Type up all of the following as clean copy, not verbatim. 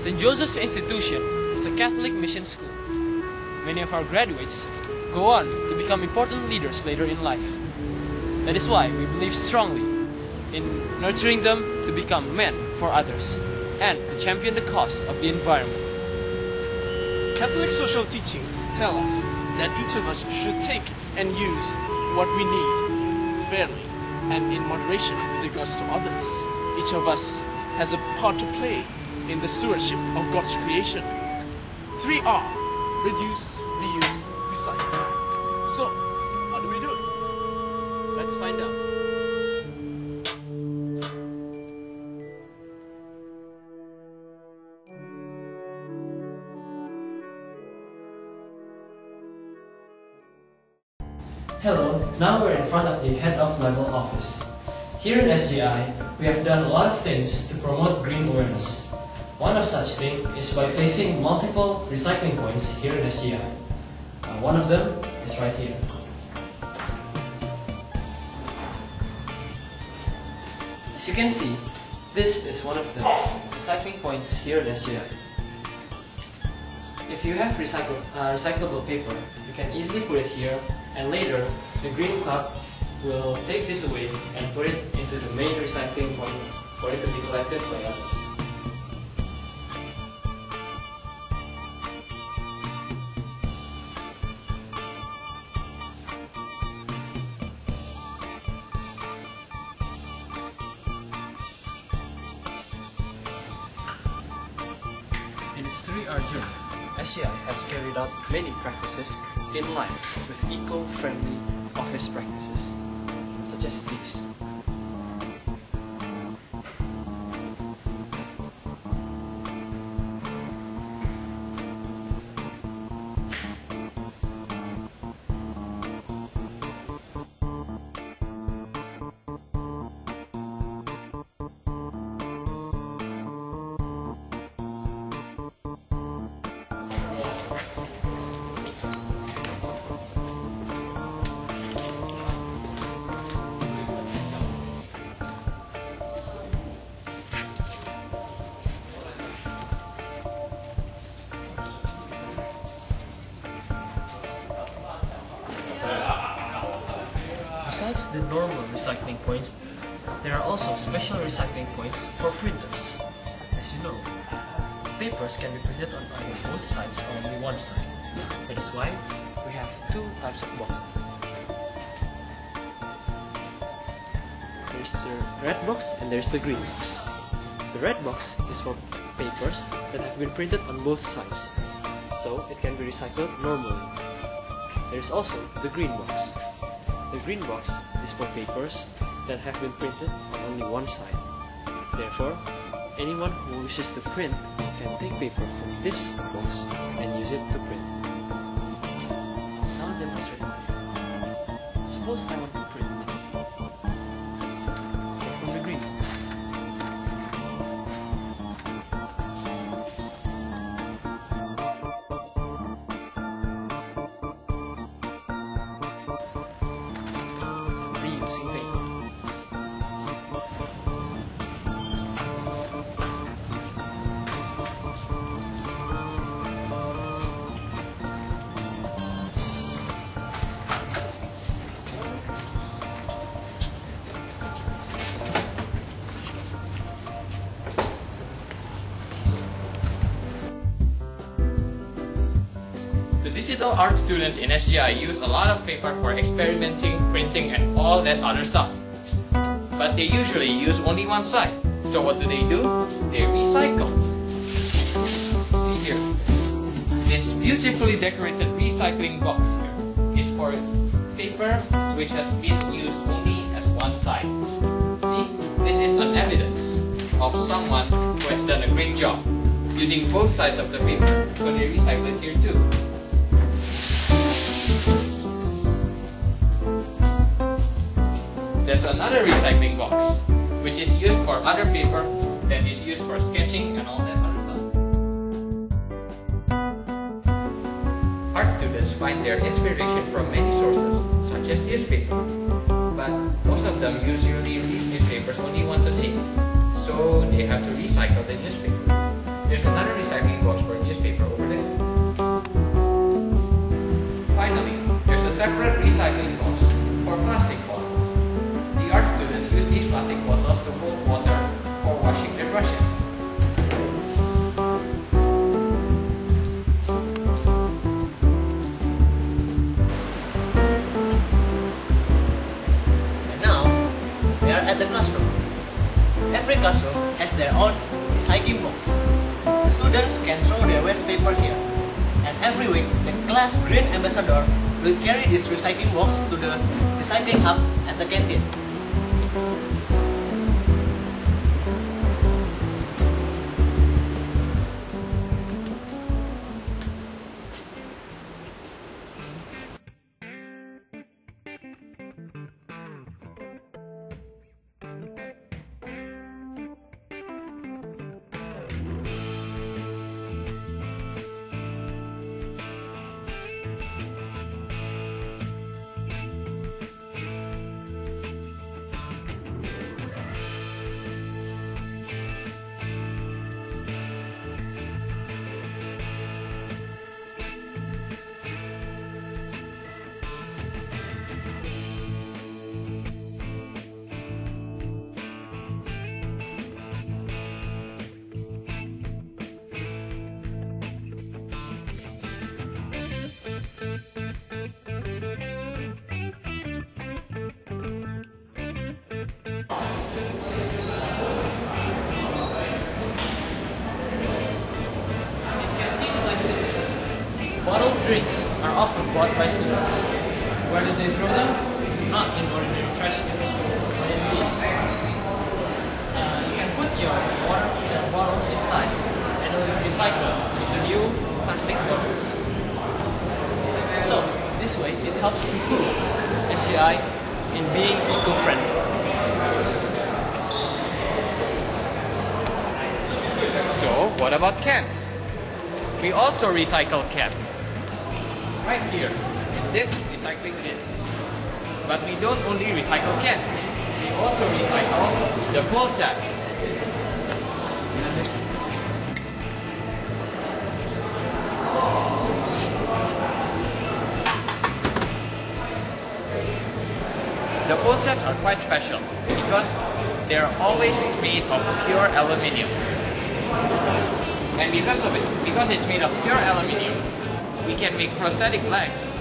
St. Joseph's Institution is a Catholic mission school. Many of our graduates go on to become important leaders later in life. That is why we believe strongly in nurturing them to become men for others and to champion the cause of the environment. Catholic social teachings tell us that each of us should take and use what we need fairly and in moderation with regards to others. Each of us has a part to play in the stewardship of God's creation. 3R: reduce, reuse, recycle. So, how do we do it? Let's find out. Hello, now we're in front of the head of level office. Here in SJI, we have done a lot of things to promote green awareness. One of such things is by placing multiple recycling points here in SJI. One of them is right here. As you can see, this is one of the recycling points here in SJI. If you have recyclable paper, you can easily put it here, and later the green club will take this away and put it into the main recycling point for it to be collected by others. In its 3R journey, SJI has carried out many practices in line with eco-friendly office practices, such as these. Besides the normal recycling points, there are also special recycling points for printers. As you know, papers can be printed on either both sides or only one side. That is why we have two types of boxes. There's the red box and there's the green box. The red box is for papers that have been printed on both sides, so it can be recycled normally. There's also the green box. The green box is for papers that have been printed on only one side. Therefore, anyone who wishes to print can take paper from this box and use it to print. Now I'll demonstrate it to you. Suppose I want to print from the green box. Reusing paper. The digital art students in SJI use a lot of paper for experimenting, printing, and all that other stuff. But they usually use only one side. So what do? They recycle. See here. This beautifully decorated recycling box here is for paper which has been used only as one side. See, this is an evidence of someone who has done a great job using both sides of the paper, so they recycle it here too. There's another recycling box, which is used for other paper that is used for sketching and all that other stuff. Art students find their inspiration from many sources, such as newspaper. But most of them usually read newspapers only once a day, so they have to recycle the newspaper. There's another recycling box for newspaper over there. Finally, there's a separate recycling box for plastic bottles. The art students use these plastic bottles to hold water for washing their brushes. And now, we are at the classroom. Every classroom has their own recycling box. The students can throw their waste paper here. And every week, the class green ambassador will carry this recycling box to the recycling hub at the canteen. Bottled drinks are often bought by students. Where do they throw them? Not in ordinary trash cans, but in these. You can put your water bottles inside and it will recycle into new plastic bottles. So, this way it helps improve SJI in being eco-friendly. So, what about cans? We also recycle cans. Right here, in this recycling bin. But we don't only recycle cans, we also recycle the pull tabs. The pull tabs are quite special because they are always made of pure aluminium. And because it's made of pure aluminium, we can make prosthetic legs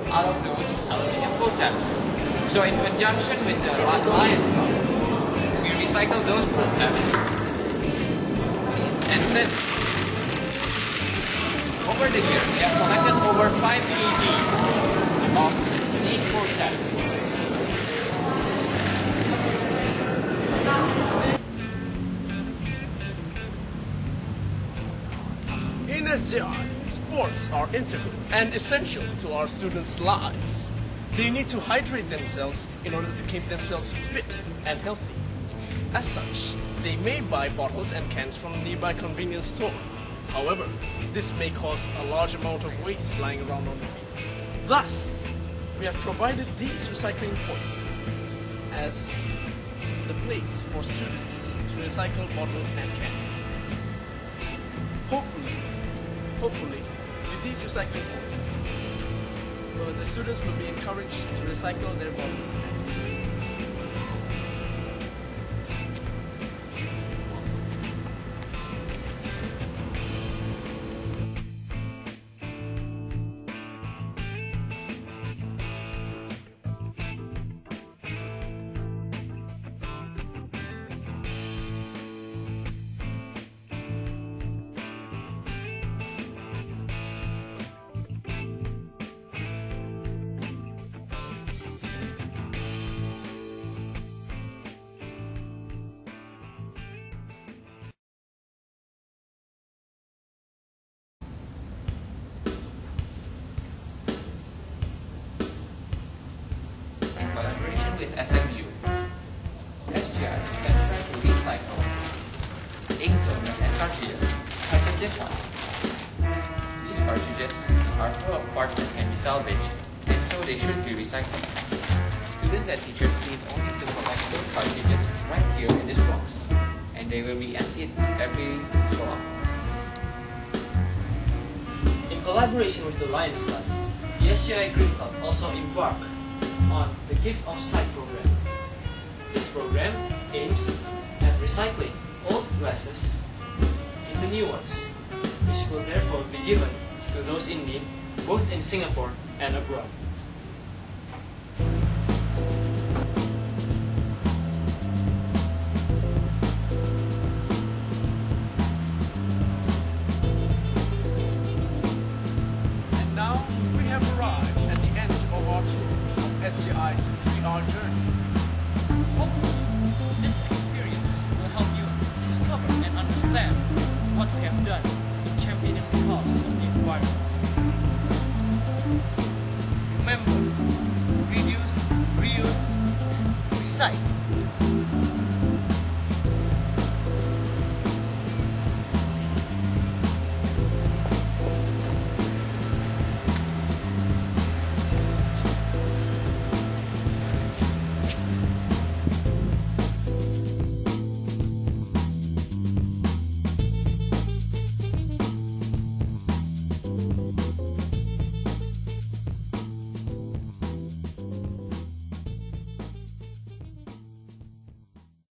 out of those aluminium pull tabs. So in conjunction with the Lions Club, we recycle those pull tabs. And then, over the year, we have collected over 5 kg of these pull tabs. In SJI, sports are integral and essential to our students' lives. They need to hydrate themselves in order to keep themselves fit and healthy. As such, they may buy bottles and cans from a nearby convenience store. However, this may cause a large amount of waste lying around on the field. Thus, we have provided these recycling points as the place for students to recycle bottles and cans. Hopefully, with these recycling points, the students will be encouraged to recycle their bottles. With SMU, SJI can try to recycle ink toters and cartridges, such as this one. These cartridges are full of parts that can be salvaged, and so they should be recycled. Students and teachers need only to collect those cartridges right here in this box, and they will be emptied every so often. collaboration with the Lions Club, the SJI Green Club also embarked on the Gift of Sight program. This program aims at recycling old glasses into new ones, which could therefore be given to those in need both in Singapore and abroad. And now we have arrived at the end of our tour of SJI's 3-hour journey. Hopefully, this experience will help you discover and understand what we have done in championing the cause of the environment. Remember, reduce, reuse, recycle.